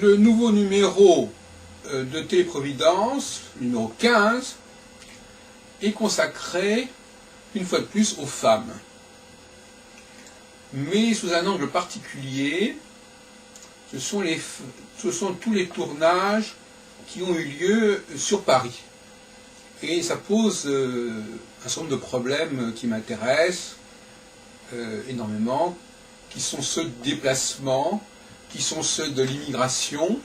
Le nouveau numéro de Téléprovidence, numéro 15, est consacré, une fois de plus, aux femmes. Mais sous un angle particulier, ce sont tous les tournages qui ont eu lieu sur Paris. Et ça pose un certain nombre de problèmes qui m'intéressent énormément, qui sont ceux de déplacement, qui sont ceux de l'immigration,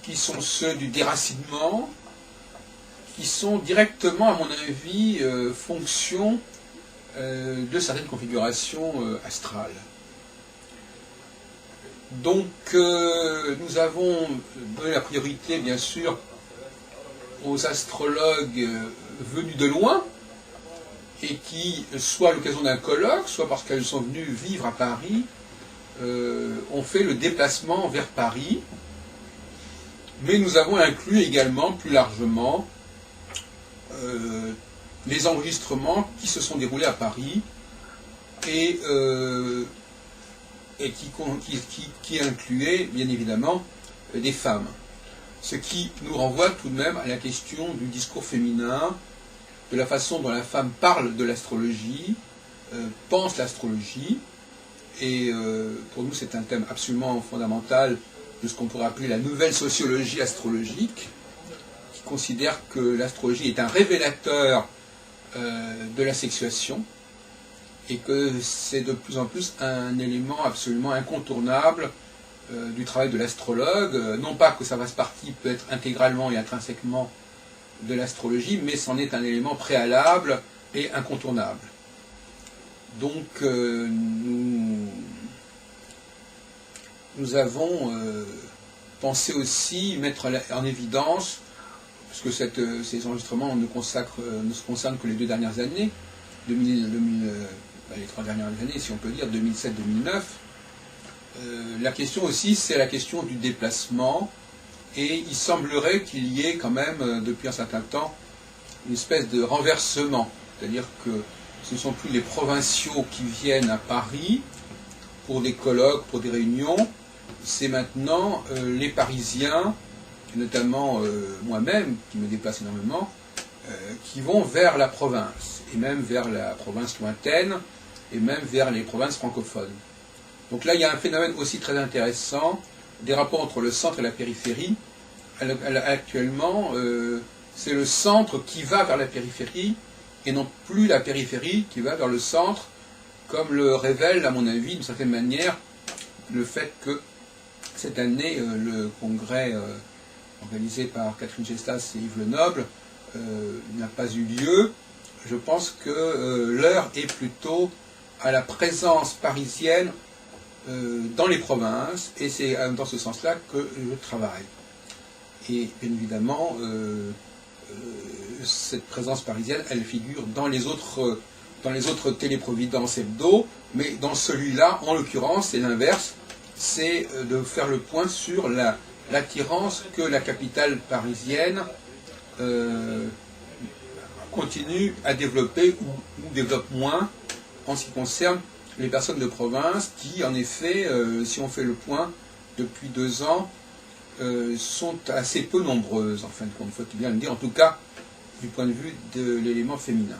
qui sont ceux du déracinement, qui sont directement, à mon avis, fonction de certaines configurations astrales. Donc, nous avons donné la priorité, bien sûr, aux astrologues venus de loin, et qui, soit à l'occasion d'un colloque, soit parce qu'elles sont venues vivre à Paris, ont fait le déplacement vers Paris. Mais nous avons inclus également, plus largement, les enregistrements qui se sont déroulés à Paris et qui incluaient, bien évidemment, des femmes. Ce qui nous renvoie tout de même à la question du discours féminin, de la façon dont la femme parle de l'astrologie, pense l'astrologie, et pour nous c'est un thème absolument fondamental de ce qu'on pourrait appeler la nouvelle sociologie astrologique, qui considère que l'astrologie est un révélateur de la sexuation, et que c'est de plus en plus un élément absolument incontournable du travail de l'astrologue, non pas que sa vaste partie peut être intégralement et intrinsèquement de l'astrologie, mais c'en est un élément préalable et incontournable. Donc nous avons pensé aussi mettre en évidence, puisque ces enregistrements ne se concernent que les 2 dernières années, les 3 dernières années, si on peut dire, 2007-2009, la question aussi, c'est la question du déplacement, et il semblerait qu'il y ait quand même, depuis un certain temps, une espèce de renversement, c'est-à-dire que ce ne sont plus les provinciaux qui viennent à Paris pour des colloques, pour des réunions, c'est maintenant les Parisiens, notamment moi-même, qui me déplace énormément, qui vont vers la province, et même vers la province lointaine, et même vers les provinces francophones. Donc là, il y a un phénomène aussi très intéressant, des rapports entre le centre et la périphérie. Actuellement, c'est le centre qui va vers la périphérie, et non plus la périphérie qui va vers le centre, comme le révèle, à mon avis, d'une certaine manière, le fait que cette année, le congrès organisé par Catherine Gestas et Yves Lenoble n'a pas eu lieu. Je pense que l'heure est plutôt à la présence parisienne dans les provinces, et c'est dans ce sens-là que je travaille. Et bien évidemment, cette présence parisienne, elle figure dans les autres Téléprovidence hebdo, mais dans celui-là, en l'occurrence, c'est l'inverse, c'est de faire le point sur l'attirance que la capitale parisienne continue à développer ou développe moins en ce qui concerne les personnes de province qui, en effet, si on fait le point, depuis 2 ans, sont assez peu nombreuses, en fin de compte, il faut bien le dire, en tout cas du point de vue de l'élément féminin.